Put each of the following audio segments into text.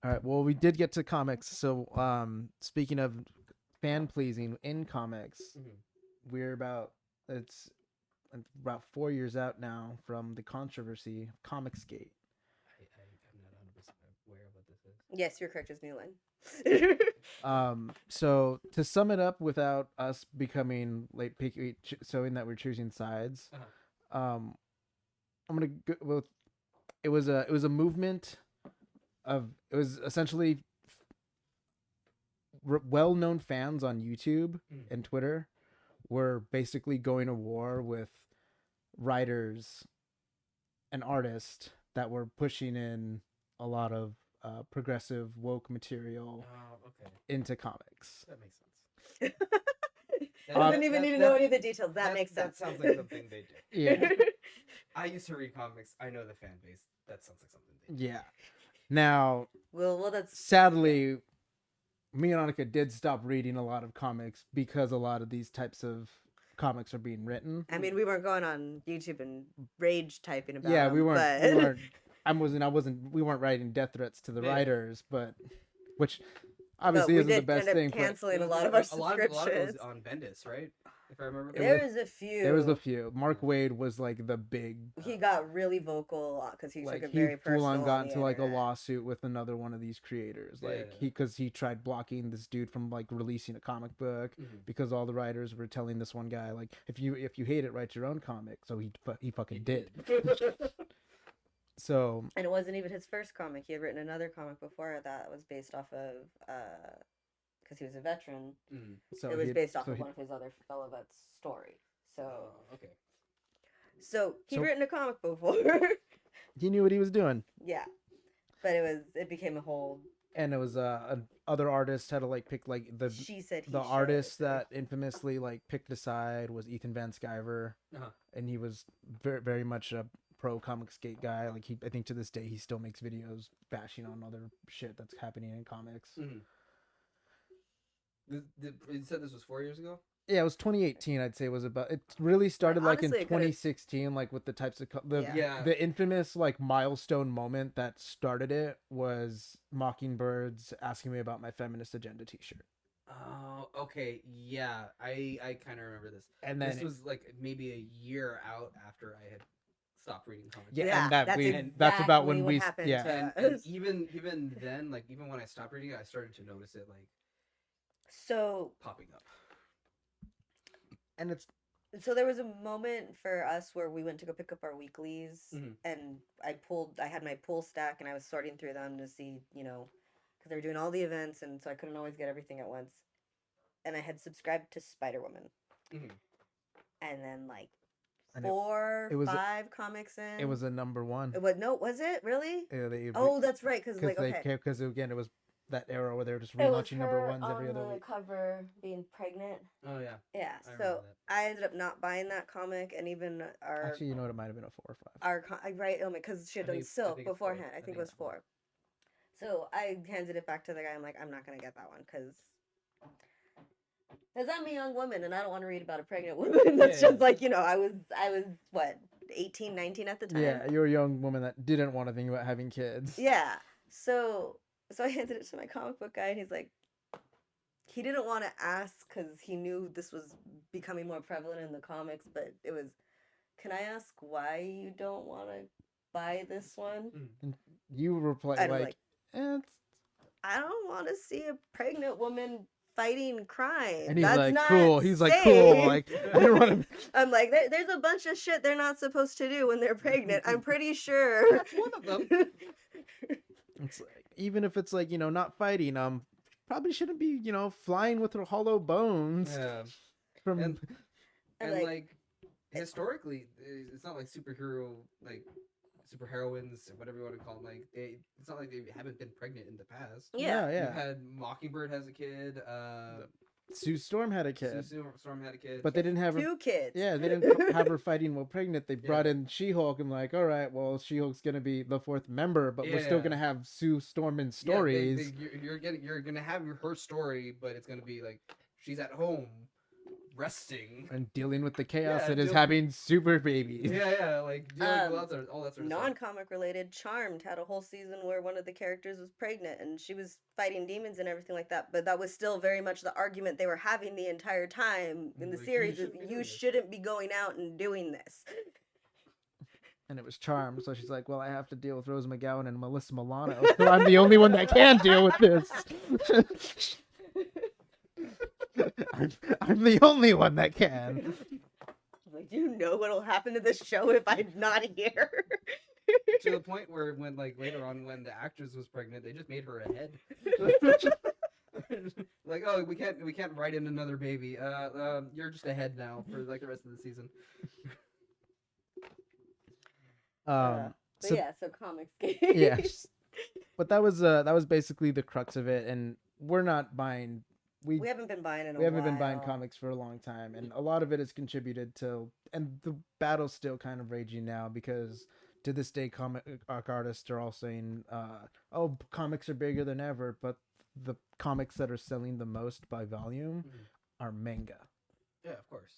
All right. Well, we did get to comics. So, speaking of fan pleasing in comics, Mhm. we're about it's about 4 years out now from the controversy of Comicsgate. I'm not 100% aware of what this is. Yes, you're correct. It's Mulan. So to sum it up, without us becoming like picky, showing that we're choosing sides, Uh-huh. I'm gonna go with it was a movement of it was essentially well-known fans on YouTube Mm. and Twitter were basically going to war with writers and artists that were pushing in a lot of progressive woke material Oh, okay. into comics. That makes sense. Doesn't even need to know any of the details. That makes sense. That sounds like something they do. Yeah. I used to read comics. I know the fan base. That sounds like something they do. Yeah. Now, well, that's sadly, me and Annika did stop reading a lot of comics because a lot of these types of comics are being written. I mean, we weren't going on YouTube and rage typing about. Yeah, them, we weren't. But... We weren't. I wasn't. We weren't writing death threats to the writers, but which obviously isn't the best thing. Canceling a lot of our subscriptions. A lot of it was on Bendis, right? If I remember. There was a few. There was a few. Mark Waid was like the big. He got really vocal because he like took it very personal. Full on got into like a internet. lawsuit with another one of these creators, like because he tried blocking this dude from like releasing a comic book because all the writers were telling this one guy like if you hate it, write your own comic. So he fucking did. So and it wasn't even his first comic. He had written another comic before that was based off of because he was a veteran. So it was based off of one of his other fellow vets' story. So okay. So he'd written a comic before. He knew what he was doing. Yeah, but it became a whole. And it was other artists had to like pick like the artist that infamously like picked a side was Ethan Van Sciver, and he was very very much a pro Comicsgate guy. Like I think to this day he still makes videos bashing on other shit that's happening in comics. You said this was 4 years ago? Yeah, it was 2018. I'd say it was about. It really started like in 2016, like with the types of the infamous like milestone moment that started it was Mockingbird's asking me about my feminist agenda T-shirt. Oh, okay, yeah, I kind of remember this. And then this was like maybe a year out after I had stopped reading comics. Yeah, and that's about when we and even then, like even when I stopped reading it, I started to notice it like popping up. And so there was a moment for us where we went to go pick up our weeklies, and I had my pull stack, and I was sorting through them to see, because they were doing all the events, and so I couldn't always get everything at once. And I had subscribed to Spider-Woman, and then like 5 comics in, it was a number one. Was it really? Yeah, that's right, because again it was that era where they were just relaunching number ones every other week. Cover being pregnant. Oh yeah. Yeah. So I ended up not buying that comic, and even actually, you know what, it might have been a 4 or 5. Because she had done Silk beforehand. I think it was 4. So I handed it back to the guy. I'm like, I'm not gonna get that one because I'm a young woman and I don't want to read about a pregnant woman. That's just like I was what 18, 19 at the time. Yeah, you're a young woman that didn't want to think about having kids. Yeah. So I handed it to my comic book guy, and he's like, he didn't want to ask because he knew this was becoming more prevalent in the comics, but it was, can I ask why you don't want to buy this one? And you replied like I don't want to see a pregnant woman fighting crime. And he's That's like, not cool. He's safe. like, cool. Like, I don't want to. I'm like, there's a bunch of shit they're not supposed to do when they're pregnant. I'm pretty sure. That's one of them. It's like, even if it's like, not fighting, probably shouldn't be, flying with her hollow bones. Yeah. From and like historically, it's not like superheroines, whatever you want to call them. Like it's not like they haven't been pregnant in the past. Yeah. You had Mockingbird has a kid. Sue Storm had a kid. Storm had a kid. But they didn't have 2 kids. Yeah, they didn't have her fighting while pregnant. They brought in She-Hulk and like, all right, well, She-Hulk's gonna be the 4th member, but we're still gonna have Sue Storm in stories. You're gonna have her story, but it's gonna be like she's at home resting and dealing with the chaos that is having super babies. Yeah, like dealing with all that sort of non-comic related. Charmed had a whole season where one of the characters was pregnant and she was fighting demons and everything like that. But that was still very much the argument they were having the entire time in the series: is you shouldn't be going out and doing this. And it was Charmed, so she's like, "Well, I have to deal with Rose McGowan and Melissa Milano, so I'm the only one that can deal with this." I'm the only one that can. Like, do you know what'll happen to this show if I'm not here? To the point where, when like later on, when the actress was pregnant, they just made her a head. Like, oh, we can't write in another baby. You're just a head now for like the rest of the season. So comics game. Yes, but that was basically the crux of it, and we're not buying. We haven't been buying in a while. We haven't been buying comics for a long time, and a lot of it has contributed to, and the battle's still kind of raging now because to this day, comic artists are all saying, "Oh, comics are bigger than ever," but the comics that are selling the most by volume are manga. Yeah, of course.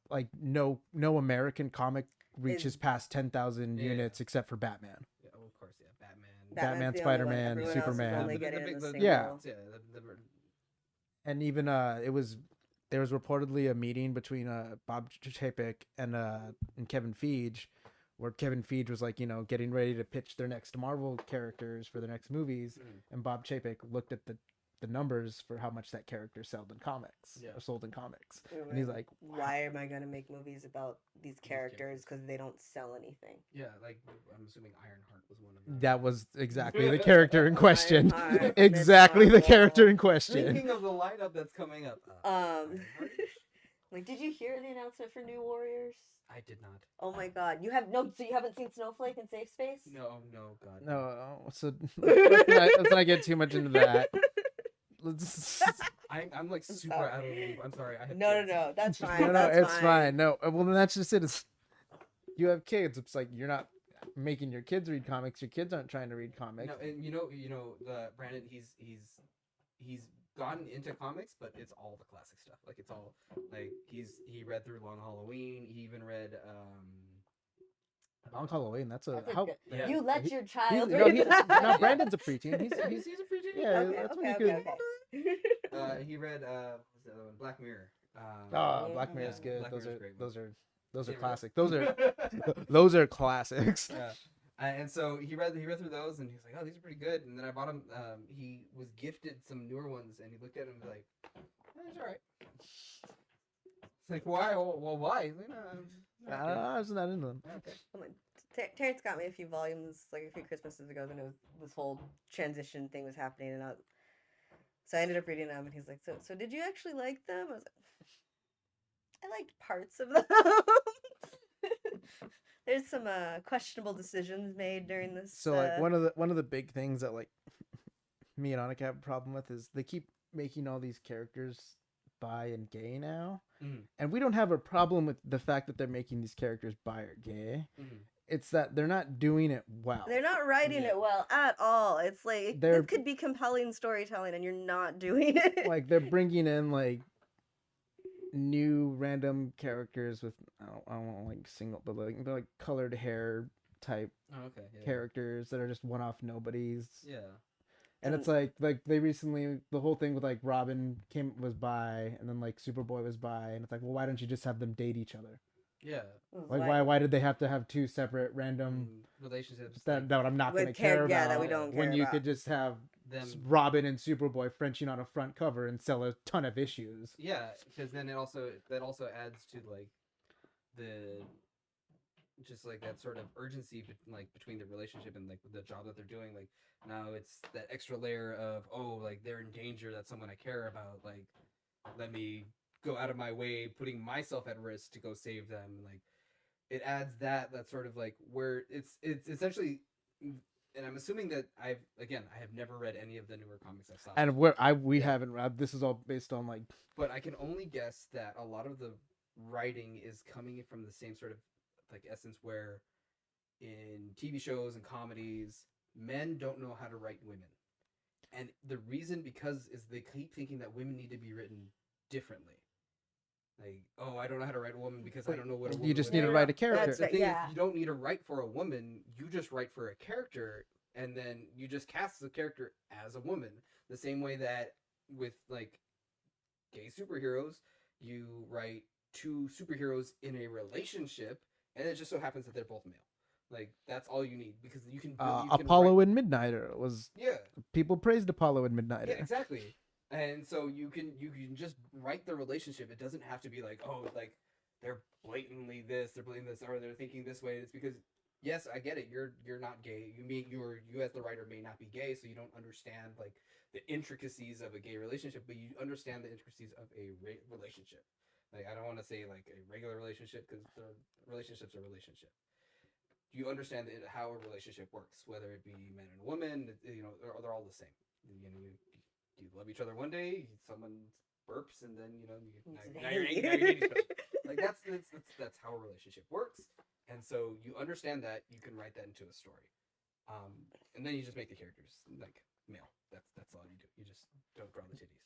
Like no American comic reaches past 10,000 units except for Batman. Yeah, well, of course, yeah, Batman, Spider-Man, Superman. And even there was reportedly a meeting between Bob Chapek and Kevin Feige, where Kevin Feige was like, getting ready to pitch their next Marvel characters for the next movies, and Bob Chapek looked at the numbers for how much that character sold in comics, and he's like, why am I gonna make movies about these characters because they don't sell anything? Yeah, like I'm assuming Ironheart was one of them. That was exactly the character in question. Exactly the character in question. Thinking of the lineup that's coming up. Like, did you hear the announcement for New Warriors? I did not. Oh my god, so you haven't seen Snowflake and Safe Space? No, God. No, so let's not get too much into that. I'm like super out of the loop. I'm sorry. No, that's fine. It's fine. No, well, then that's just it. It's, you have kids. It's like you're not making your kids read comics. Your kids aren't trying to read comics. No, and Brandon. He's gotten into comics, but it's all the classic stuff. Like it's all like he read through Long Halloween. He even read Long Halloween. That's a yeah. You let your child read that. No, Brandon's a preteen. He's a preteen. Yeah, okay, that's okay, when you could. He read Black Mirror. Black Mirror's good. Black Mirror's great. Those are classic. Those are classics. Yeah. And so he read through those, and he's like, "Oh, these are pretty good." And then I bought him. He was gifted some newer ones, and he looked at them and was like, "It's all right." It's like, why? Well, why? I was not into them. Okay. Terrence got me a few volumes like a few Christmases ago. Then this whole transition thing was happening, and so I ended up reading them. And he's like, "So did you actually like them?" I was like, "I liked parts of them." There's some questionable decisions made during this. So like one of the big things that like me and Annika have a problem with is they keep making all these characters bi and gay now, and we don't have a problem with the fact that they're making these characters bi or gay. It's that they're not doing it well. They're not writing it well at all. It's like this could be compelling storytelling, and you're not doing it. Like they're bringing in like new random characters with I don't want like single, but like they're like colored hair type characters that are just one-off nobodies. Yeah. And it's like they recently, the whole thing with like Robin was bi, and then like Superboy was bi, and it's like, well, why don't you just have them date each other? Yeah. Like why did they have to have two separate random relationships that I'm not going to care about? Yeah, that we don't care when you about. could just have them Robin and Superboy Frenching on a front cover and sell a ton of issues. Yeah, because then that also adds to like the just like that sort of urgency like between the relationship and like the job that they're doing. Like now it's that extra layer of like they're in danger, that's someone I care about, like let me go out of my way, putting myself at risk to go save them. Like it adds that sort of like where it's essentially, and I'm assuming that I have never read any of the newer comics I saw, and we haven't read. This is all based on like, but I can only guess that a lot of the writing is coming from the same sort of like essence where in TV shows and comedies, men don't know how to write women, and the reason is they keep thinking that women need to be written differently. Like, oh, I don't know how to write a woman because I don't know what a woman. You just need to write a character. The thing is, you don't need to write for a woman. You just write for a character, and then you just cast the character as a woman. The same way that with like gay superheroes, you write two superheroes in a relationship, and it just so happens that they're both male. Like that's all you need because you can. Apollo and Midnighter was. Yeah. People praised Apollo and Midnighter. Yeah, exactly. And so you can just write the relationship. It doesn't have to be like, oh, like they're blatantly this, they're blatantly this, or they're thinking this way. It's because yes, I get it. You're not gay. You as the writer may not be gay, so you don't understand like the intricacies of a gay relationship, but you understand the intricacies of a relationship. Like I don't want to say like a regular relationship because the relationship's a relationship. You understand how a relationship works, whether it be man and woman. You know, they're all the same. You know, you love each other one day, someone burps, and then now you're hating each other. Like that's how a relationship works. And so you understand that, you can write that into a story, and then you just make the characters like male. That's all you do. You just don't draw the titties.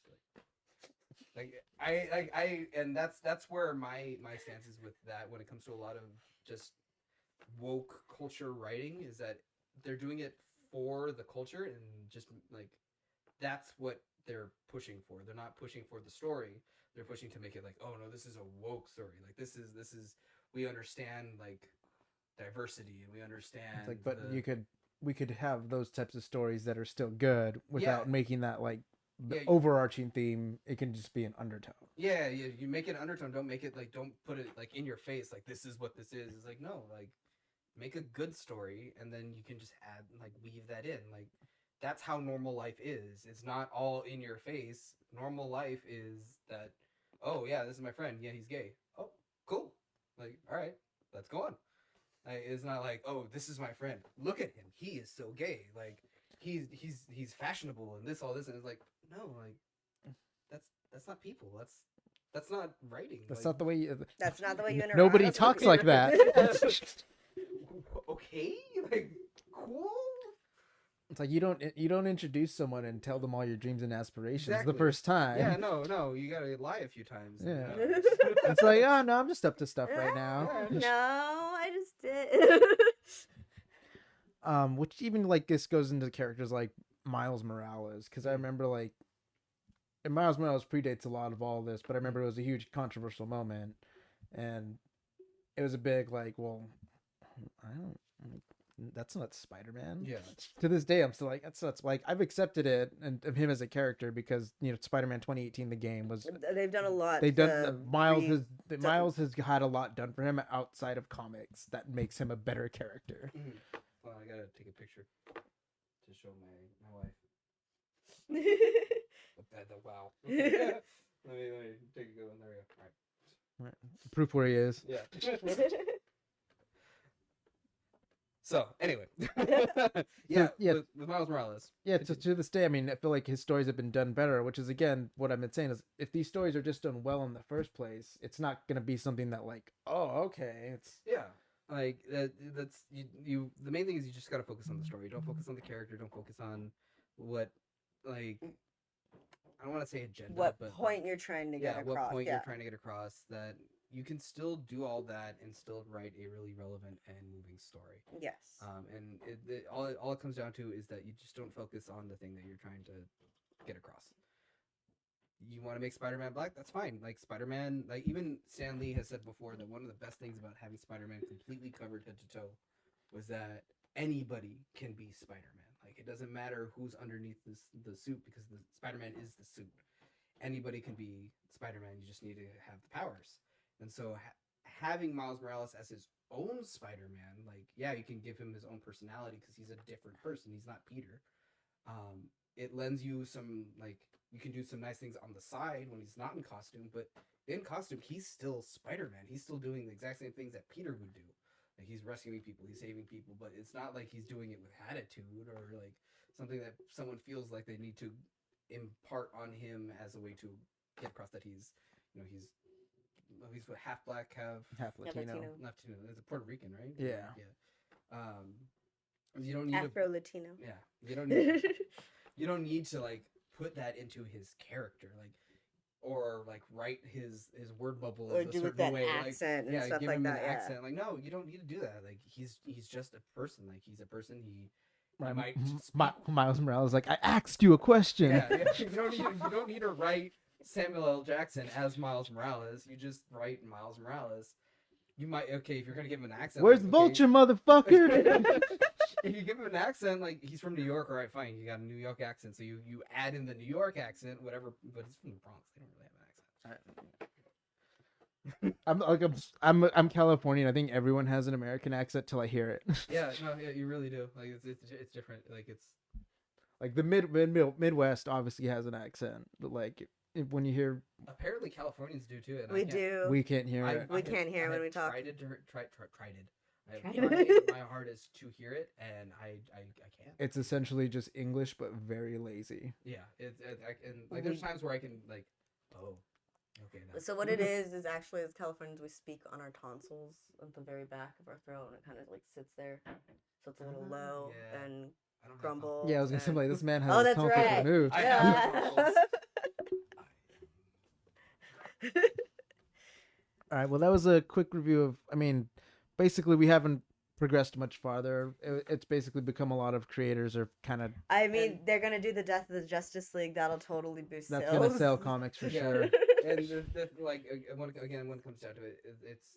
And that's where my stance is with that when it comes to a lot of just woke culture writing, is that they're doing it for the culture, and just like that's what they're pushing for. They're not pushing for the story. They're pushing to make it like, oh no, this is a woke story. Like this is we understand like diversity, and we understand. It's like, but we could have those types of stories that are still good without making that like the overarching theme. It can just be an undertone. Yeah, you make it an undertone. Don't make it like, don't put it like in your face like this is what this is. It's like, no, like make a good story, and then you can just add like weave that in. Like that's how normal life is. It's not all in your face. Normal life is that, oh yeah, this is my friend. Yeah, he's gay. Oh, cool. Like, all right, let's go on. It's not like, oh, this is my friend. Look at him. He is so gay. Like he's fashionable and this all this, and it's like, no, like that's not people. That's not writing. That's not the way you. That's not the way you interact. Nobody talks like that. Okay, like cool. It's like you don't introduce someone and tell them all your dreams and aspirations the first time. Yeah, no, you gotta lie a few times. Yeah, it's like, oh no, I'm just up to stuff right now. No, I just did. Which even like this goes into characters like Miles Morales, because I remember like, and Miles Morales predates a lot of all this, but I remember it was a huge controversial moment, and it was a big like, well, that's not Spider-Man. Yeah. To this day, I'm still like, that's like, I've accepted it and of him as a character because Spider-Man 2018, the game was. They've done a lot. They've done Miles has had a lot done for him outside of comics that makes him a better character. Mm-hmm. Well, I gotta take a picture to show my wife. Wow. Let me take a good one. There we go. All right. Proof where he is. Yeah. So anyway, with Miles Morales. Yeah, to this day, I mean, I feel like his stories have been done better, which is again what I've been saying is if these stories are just done well in the first place, it's not gonna be something that like, oh, okay, it's like that's you. The main thing is you just gotta focus on the story. Don't focus on the character. Don't focus on what like. I don't want to say agenda. What point you're trying to get across? What point you're trying to get across, that you can still do all that and still write a really relevant and moving story. Yes. And all it comes down to is that you just don't focus on the thing that you're trying to get across. You want to make Spider-Man black? That's fine. Like Spider-Man, like even Stan Lee has said before that one of the best things about having Spider-Man completely covered head to toe was that anybody can be Spider-Man. Like it doesn't matter who's underneath the suit, because the Spider-Man is the suit. Anybody can be Spider-Man. You just need to have the powers. And so having Miles Morales as his own Spider-Man, like, yeah, you can give him his own personality because he's a different person. He's not Peter. It lends you some, like, you can do some nice things on the side when he's not in costume, but in costume, he's still Spider-Man. He's still doing the exact same things that Peter would do. Like, he's rescuing people, he's saving people, but it's not like he's doing it with attitude or, like, something that someone feels like they need to impart on him as a way to get across that he's what, half black, half Latino. Latino. It's a Puerto Rican, right? Yeah. You don't need Afro Latino. Yeah. You don't need to like put that into his character. Like or like write his word bubble Or as a do with certain that way, accent and yeah, stuff give like him that. an Yeah. accent. Like, no, you don't need to do that. Like, he's just a person. Like, he's a person. He Right. might speak. Miles Morales is like, I asked you a question. Yeah, you don't need to write Samuel L. Jackson as Miles Morales. You just write Miles Morales. You might, okay, if you're gonna give him an accent. Where's like, Vulture, motherfucker? If you give him an accent, like he's from New York, all right, fine, you got a New York accent, so you add in the New York accent, whatever. But he's from the Bronx; they don't really have an accent. I'm Californian. I think everyone has an American accent till I hear it. Yeah, no, yeah, you really do. Like it's different. Like it's like the Midwest obviously has an accent, but like when you hear, apparently Californians do too. And We do. we can't hear it. We can't hear when we talk. Tried it. I have Tried tried it. my hardest to hear it, and I can't. It's essentially just English, but very lazy. Yeah, and like there's times where I can like, oh, okay. Now. So what it is actually as Californians we speak on our tonsils at the very back of our throat, and it kind of like sits there, so it's a little low yeah. and I don't have grumble. Yeah, I was gonna say like this man has Oh, his that's tonsils right. removed. I have tonsils. All right. Well, that was a quick review of. I mean, basically, we haven't progressed much farther. It's basically become a lot of creators are kind of. I mean, they're gonna do the Death of the Justice League. That'll totally boost That's sales. gonna sell comics for sure. And like when it comes down to it,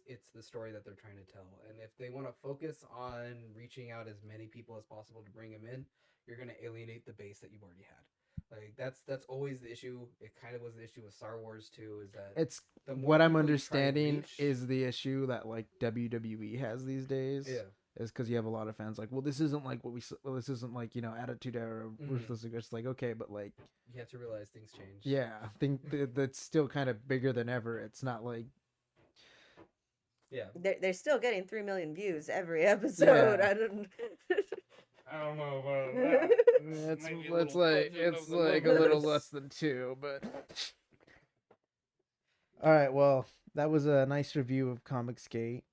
it's the story that they're trying to tell. And if they want to focus on reaching out as many people as possible to bring them in, you're gonna alienate the base that you've already had. Like that's always the issue. It kind of was the issue with Star Wars too. Is that It's the more what I'm people you try to understanding reach- is the issue that like WWE has these days. Yeah. Is because you have a lot of fans like, well, this isn't like what this isn't like Attitude Era. It's like okay, but like you have to realize things change. yeah, I think that's still kind of bigger than ever. It's not like Yeah. They're still getting 3 million views every episode. Yeah. I don't know about that. it's like a little less than 2, but all right. Well, that was a nice review of Comicsgate.